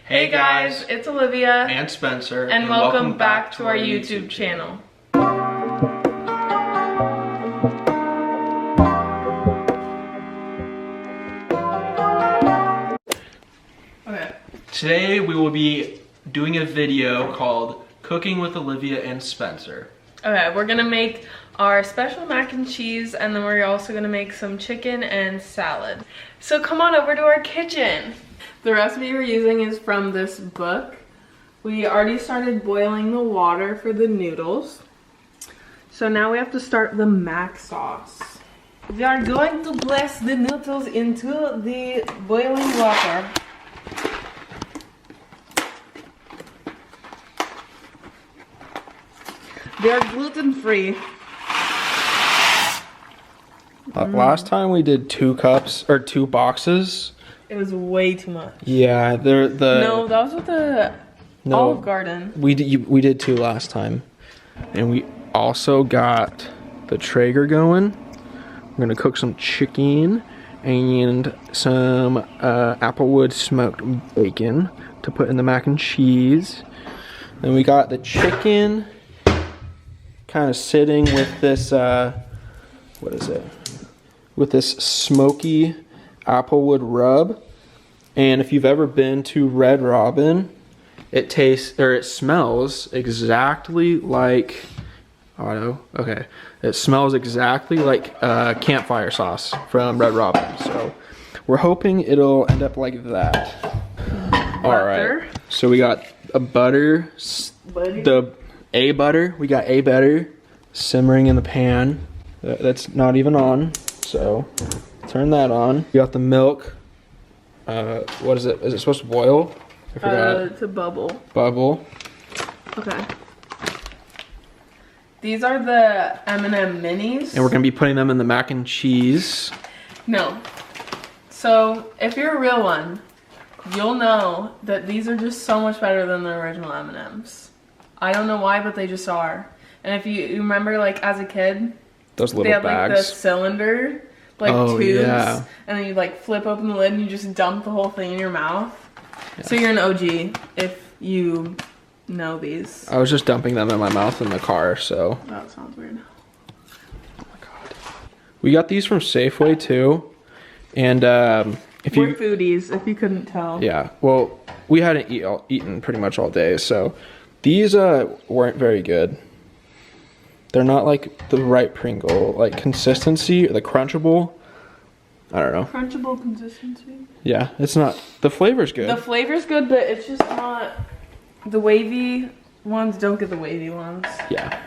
Hey guys, it's Olivia and Spencer, and welcome back to our YouTube channel. Okay. Today we will be doing a video called Cooking with Olivia and Spencer. Okay, we're gonna make our special mac and cheese, and then we're also gonna make some chicken and salad. So come on over to our kitchen. The recipe we're using is from this book. We already started boiling the water for the noodles. So now we have to start the mac sauce. We are going to place the noodles into the boiling water. They're gluten-free. Last time we did 2 cups or 2 boxes. It was way too much. Yeah, No, that was with the Olive Garden. We did 2 last time, and we also got the Traeger going. We're gonna cook some chicken and some Applewood smoked bacon to put in the mac and cheese. Then we got the chicken kind of sitting with this what is it? With this smoky Applewood rub. And if you've ever been to Red Robin, it smells exactly like it smells exactly like campfire sauce from Red Robin. So we're hoping it'll end up like that. All right, so we got a butter. We got a butter simmering in the pan. That's not even on, so turn that on. We got the milk. What is it? Is it supposed to boil? I forgot. To bubble. Bubble. Okay. These are the M&M minis. And we're gonna be putting them in the mac and cheese. No. So if you're a real one, you'll know that these are just so much better than the original M&Ms. I don't know why, but they just are. And if you remember, like as a kid, those little they had bags. like the cylinder, like tubes, yeah. And then you like flip open the lid and you just dump the whole thing in your mouth. Yeah. So you're an OG if you know these. I was just dumping them in my mouth in the car, so. That sounds weird. Oh my god. We got these from Safeway too, and we're foodies, if you couldn't tell. Yeah. Well, we hadn't eaten pretty much all day, so these weren't very good. They're not like the right Pringle like consistency, or the Crunchable. I don't know. Crunchable consistency? Yeah, it's not. The flavor's good. The flavor's good, but it's just not. The wavy ones don't get the wavy ones. Yeah.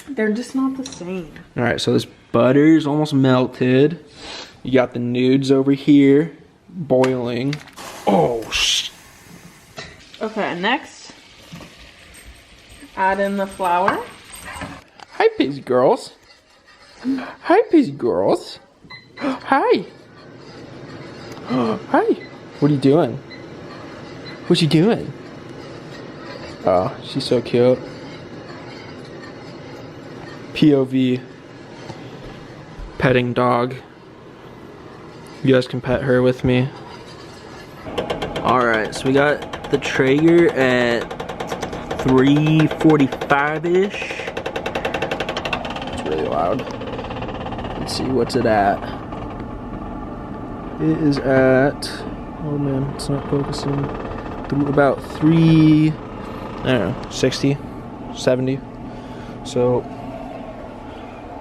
They're just not the same. All right, so this butter's almost melted. You got the nudes over here boiling. Oh, Okay, next, add in the flour. Hi, busy girls. Hi, busy girls. Hi. Hi. What are you doing? What's she doing? Oh, she's so cute. POV. Petting dog. You guys can pet her with me. Alright, so we got the Traeger at 3:45-ish. It's really loud. Let's see, what's it at? It is at, oh man, it's not focusing. About 3, I don't know, 60, 70. So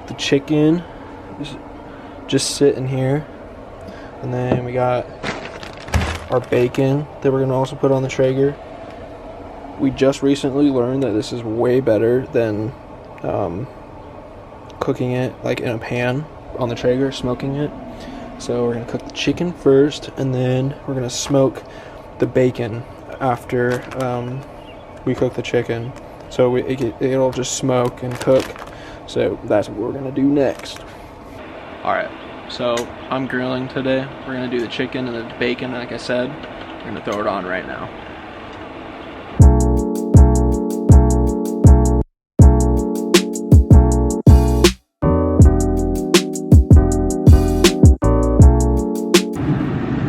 the chicken is just sitting here. And then we got our bacon that we're gonna also put on the Traeger. We just recently learned that this is way better than cooking it like in a pan on the Traeger, smoking it. So we're gonna cook the chicken first, and then we're gonna smoke the bacon after we cook the chicken. So it'll just smoke and cook. So that's what we're gonna do next. All right. So I'm grilling today. We're gonna do the chicken and the bacon, like I said. We're gonna throw it on right now.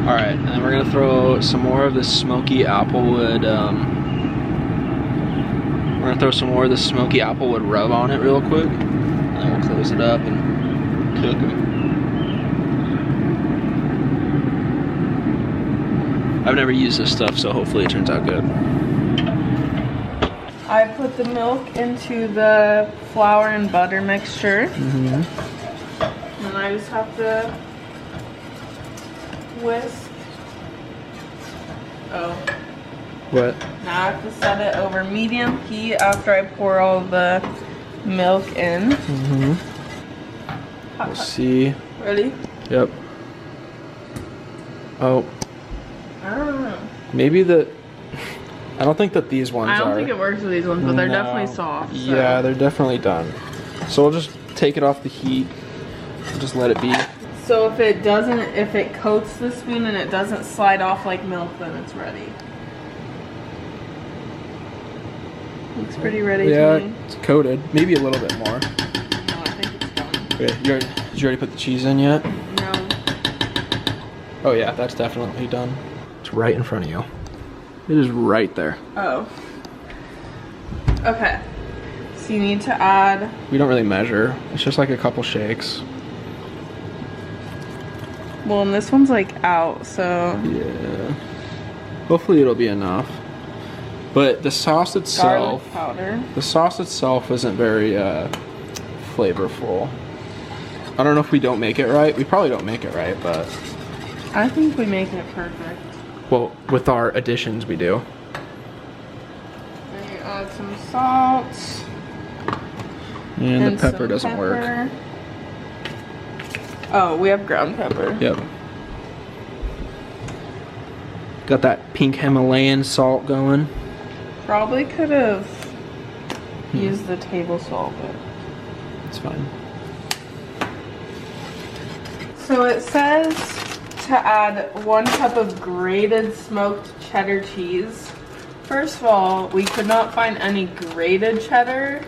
Alright, and then we're gonna throw some more of this smoky applewood. We're gonna throw some more of this smoky applewood rub on it real quick, and then we'll close it up and cook them. I've never used this stuff, so hopefully it turns out good. I put the milk into the flour and butter mixture. And I just have to whisk. Oh. What? Now I have to set it over medium heat after I pour all the milk in. We'll see. Ready? Yep. Oh. I don't know. Maybe I don't think that these ones are. I don't think it works with these ones, but they're definitely soft. So. Yeah, they're definitely done. So we'll just take it off the heat. Just let it be. So if it coats the spoon and it doesn't slide off like milk, then it's ready. Looks pretty ready to me. It's coated. Maybe a little bit more. No, I think it's done. Okay, did you already put the cheese in yet? No. Oh yeah, that's definitely done. It's right in front of you. It is right there. Oh. Okay. So you need to add... We don't really measure. It's just like a couple shakes. Well, and this one's like out, so... Yeah. Hopefully it'll be enough. But the sauce itself... Garlic powder. The sauce itself isn't very flavorful. I don't know if we don't make it right. We probably don't make it right, but... I think we make it perfect. Well, with our additions, we do. Then you add some salt. And the pepper some doesn't pepper. work. Oh, we have ground pepper. Yep. Got that pink Himalayan salt going. Probably could have used the table salt, but... It's fine. So it says to add 1 cup of grated smoked cheddar cheese. First of all, we could not find any grated cheddar,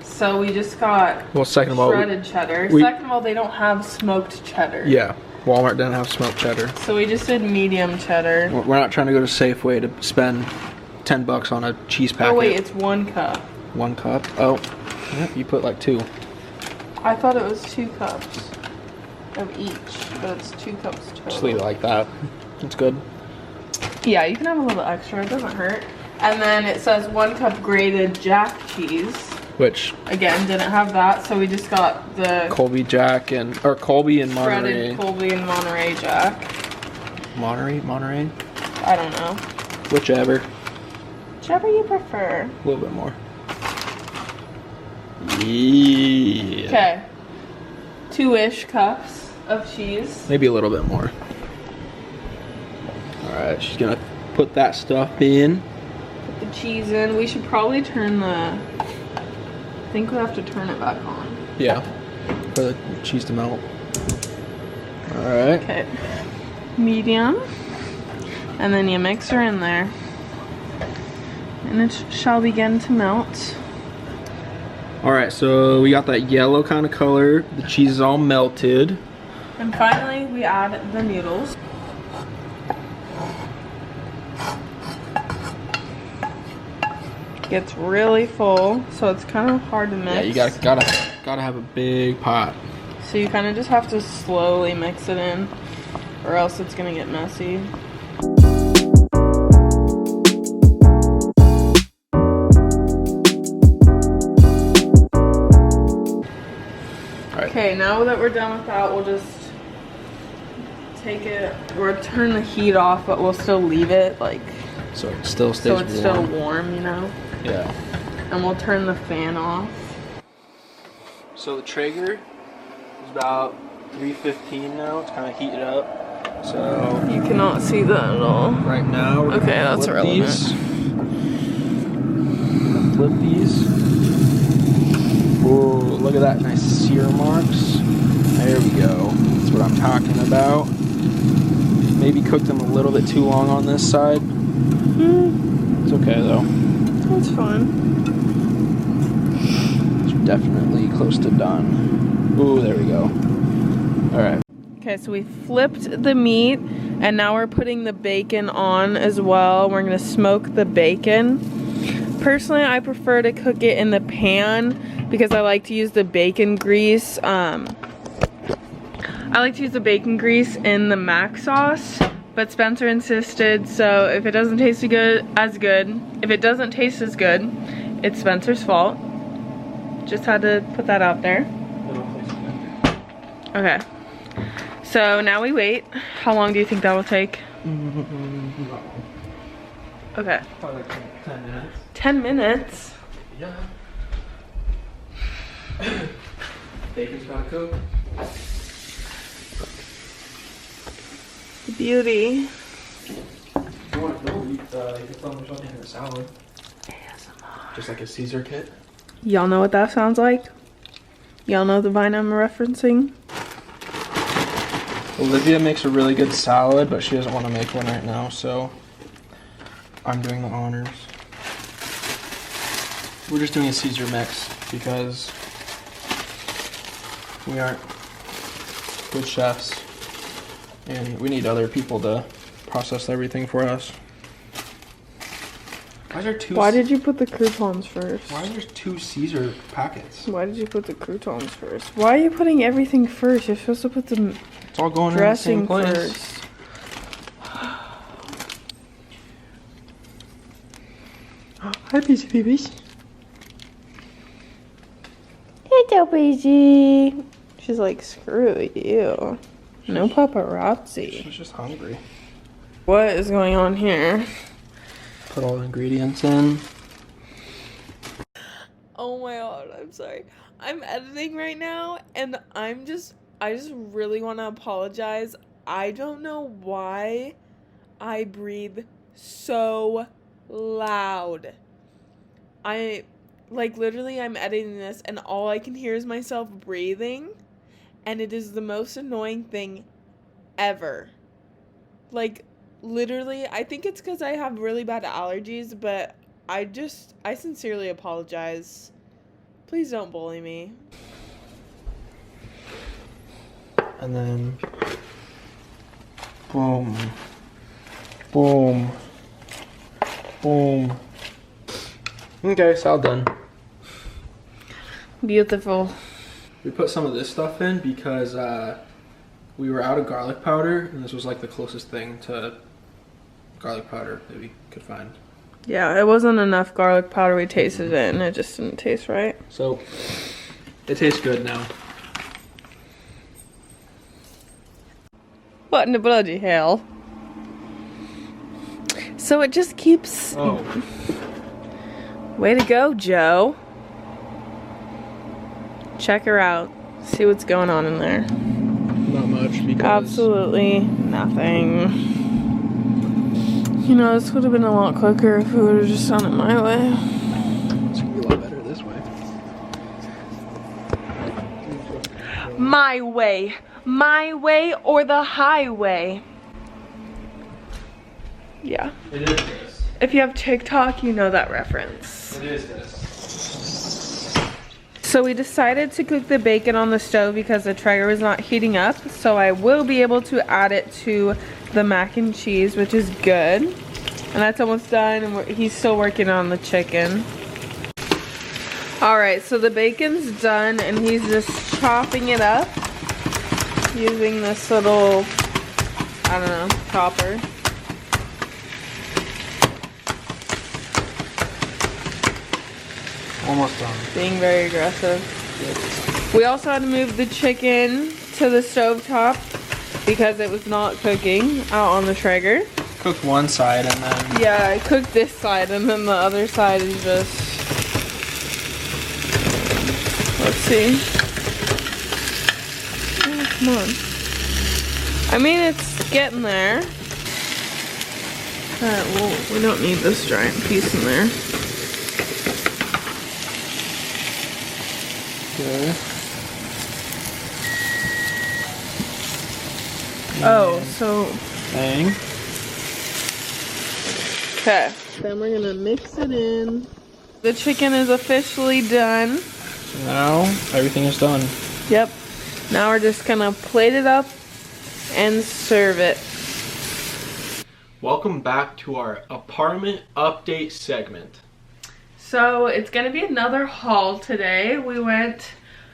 so we just got second of all, shredded cheddar. Second of all, they don't have smoked cheddar. Yeah, Walmart doesn't have smoked cheddar. So we just did medium cheddar. We're not trying to go to Safeway to spend $10 on a cheese packet. Oh wait, it's 1 cup. 1 cup? Oh, yep, you put like 2. I thought it was 2 cups of each, but it's 2 cups total. Just leave it like that. It's good. Yeah, you can have a little extra, it doesn't hurt. And then it says 1 cup grated jack cheese. Which again didn't have that, so we just got the Colby Jack or Colby and Monterey. shredded Colby and Monterey Jack. Monterey? I don't know. Whichever. Whichever you prefer. A little bit more. Yeah. Okay. 2-ish cups of cheese. Maybe a little bit more. Alright, she's gonna put that stuff in. Put the cheese in. We should probably turn the... I think we have to turn it back on. Yeah. For the cheese to melt. Alright. Okay. Medium. And then you mix her in there. And it shall begin to melt. Alright, so we got that yellow kind of color. The cheese is all melted. And finally, we add the noodles. Gets really full, so it's kind of hard to mix. Yeah, you gotta have a big pot. So you kind of just have to slowly mix it in, or else it's gonna get messy. Okay, now that we're done with that, we'll just take it, or turn the heat off, but we'll still leave it like so it still stays warm. Still warm, you know? Yeah. And we'll turn the fan off. So the Traeger is about 315 now. It's kind of heated up. So you cannot see that at all. Right now, we're okay, that's irrelevant. Flip these. Whoa, look at that nice sear marks. There we go. That's what I'm talking about. Maybe cooked them a little bit too long on this side. It's okay though. That's fine. It's definitely close to done. Ooh, there we go. Alright. Okay, so we flipped the meat and now we're putting the bacon on as well. We're gonna smoke the bacon. Personally, I prefer to cook it in the pan because I like to use the bacon grease. I like to use the bacon grease in the mac sauce, but Spencer insisted, so if it doesn't taste if it doesn't taste as good, it's Spencer's fault. Just had to put that out there. Okay. So now we wait. How long do you think that will take? Okay. Probably like 10 minutes. 10 minutes? Yeah. Bacon's gotta cook. Beauty. You want to you can throw something in a salad. ASMR. Just like a Caesar kit. Y'all know what that sounds like? Y'all know the vine I'm referencing? Olivia makes a really good salad, but she doesn't want to make one right now, so I'm doing the honors. We're just doing a Caesar mix because we aren't good chefs and we need other people to process everything for us. Why did you put the croutons first? Why are there 2 Caesar packets? Why did you put the croutons first? Why are you putting everything first? You're supposed to put the It's all going in the dressing same place. first. Hi, Peachy Babies. Hello, Peachy. She's like, screw you. No paparazzi. She's just hungry. What is going on here? Put all the ingredients in. Oh my god, I'm sorry. I'm editing right now and I just really want to apologize. I don't know why I breathe so loud. Literally I'm editing this and all I can hear is myself breathing and it is the most annoying thing ever. Literally, I think it's because I have really bad allergies, but I sincerely apologize. Please don't bully me. And then, boom, boom, boom. Okay, it's all done. Beautiful. We put some of this stuff in because we were out of garlic powder, and this was like the closest thing to garlic powder that we could find. Yeah, it wasn't enough garlic powder. We tasted it and it just didn't taste right. So, it tastes good now. What in the bloody hell? So it just keeps... Oh. Way to go, Joe. Check her out. See what's going on in there. Not much because... Absolutely nothing. You know, this would have been a lot quicker if we would have just done it my way. It's gonna be a lot better this way. My way. My way or the highway. Yeah. It is this. If you have TikTok, you know that reference. It is this. So we decided to cook the bacon on the stove because the Traeger was not heating up. So I will be able to add it to the mac and cheese, which is good. And that's almost done, and he's still working on the chicken. Alright, so the bacon's done, and he's just chopping it up using this little, I don't know, chopper. Almost done. Being very aggressive. Yes. We also had to move the chicken to the stovetop because it was not cooking out on the Traeger. Cooked one side and then... Yeah, I cooked this side and then the other side is just... Let's see. Oh, come on. I mean, it's getting there. Alright, well, we don't need this giant piece in there. Okay. Oh, so... Dang. Okay. Then we're gonna mix it in. The chicken is officially done. Now, everything is done. Yep. Now we're just gonna plate it up and serve it. Welcome back to our apartment update segment. So it's gonna be another haul today. We went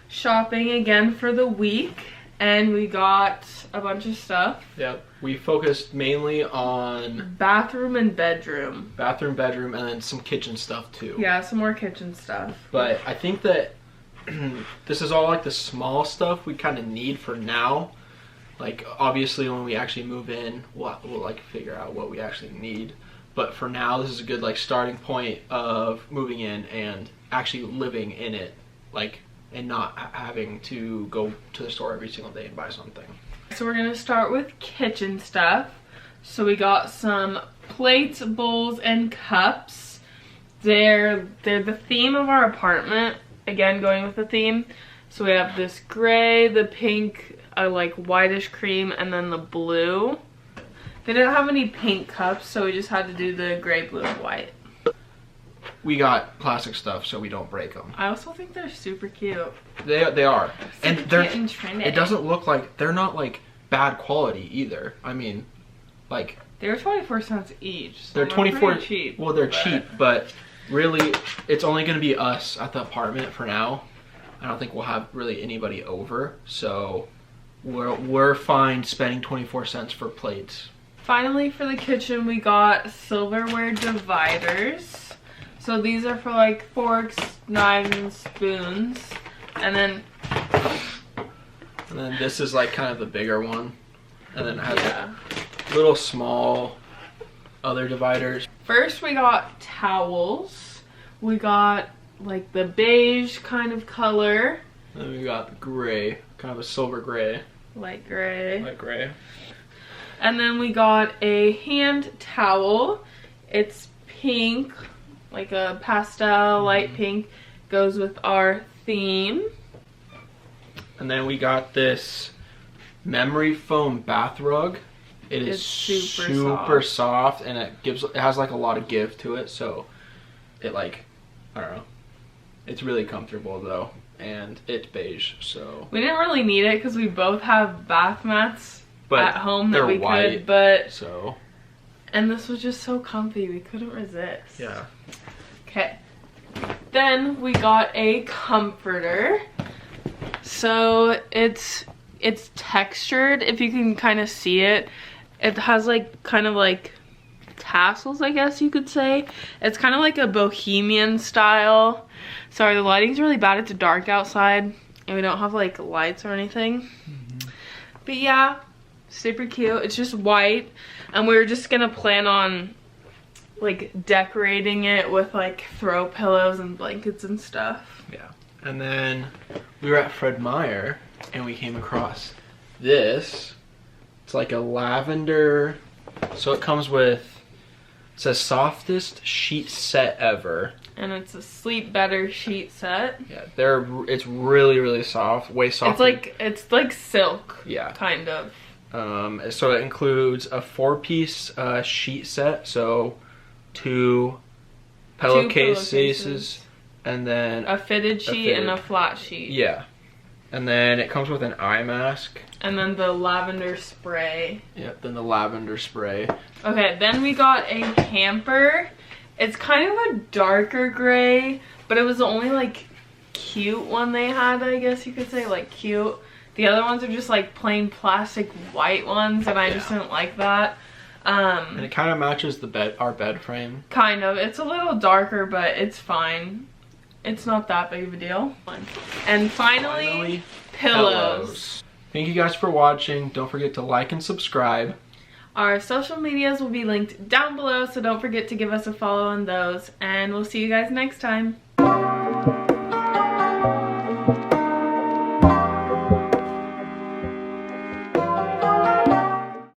shopping again for the week and we got a bunch of stuff. Yep. We focused mainly on bathroom and bedroom. Bathroom, bedroom, and then some kitchen stuff too. Yeah, some more kitchen stuff. But I think that this is all like the small stuff we kind of need for now. Like obviously when we actually move in, we'll like figure out what we actually need. But for now, this is a good like starting point of moving in and actually living in it, like, and not having to go to the store every single day and buy something. So we're gonna start with kitchen stuff. So we got some plates, bowls, and cups. They're the theme of our apartment. Again, going with the theme. So we have this gray, the pink, like whitish cream, and then the blue. They didn't have any pink cups, so we just had to do the gray, blue, and white. We got plastic stuff so we don't break them. I also think they're super cute. They are. And they're, trendy. it doesn't look like, they're not like bad quality either. I mean, like. They were 24 cents each. So they're 24, cheap. Well, they're cheap, but really it's only going to be us at the apartment for now. I don't think we'll have really anybody over, so we're fine spending 24 cents for plates. Finally, for the kitchen, we got silverware dividers. So these are for like forks, knives, and spoons. And then this is like kind of the bigger one. And then it has yeah, like little small other dividers. First, we got towels. We got like the beige kind of color. And then we got gray, kind of a silver gray. Light gray. Light gray. And then we got a hand towel. It's pink, like a pastel light pink. Goes with our theme. And then we got this memory foam bath rug. It's super soft, and it has like a lot of give to it, so it like, I don't know. It's really comfortable though, and it's beige, so. We didn't really need it because we both have bath mats at home that we could, but so. And this was just so comfy, we couldn't resist. Yeah. Okay. Then we got a comforter. So it's textured, if you can kind of see it. It has like kind of like tassels, I guess you could say. It's kind of like a bohemian style. Sorry, the lighting's really bad. It's dark outside and we don't have like lights or anything. But yeah, super cute. It's just white, and we were just gonna plan on like decorating it with like throw pillows and blankets and stuff. Yeah. And then we were at Fred Meyer and we came across this. It's like a lavender, so it comes with, it says softest sheet set ever. And it's a sleep better sheet set. Yeah, it's really soft, way softer. It's like silk. Yeah. Kind of. So it includes a 4-piece sheet set, so two pillowcases, and then a fitted sheet and a flat sheet. Yeah. And then it comes with an eye mask. And then the lavender spray. Yep, then the lavender spray. Okay, then we got a hamper. It's kind of a darker gray, but it was the only like cute one they had, I guess you could say, like cute. The other ones are just like plain plastic white ones, and I just didn't like that. And it kind of matches our bed frame. Kind of. It's a little darker, but it's fine. It's not that big of a deal. And finally pillows. Thank you guys for watching. Don't forget to like and subscribe. Our social medias will be linked down below, so don't forget to give us a follow on those. And we'll see you guys next time.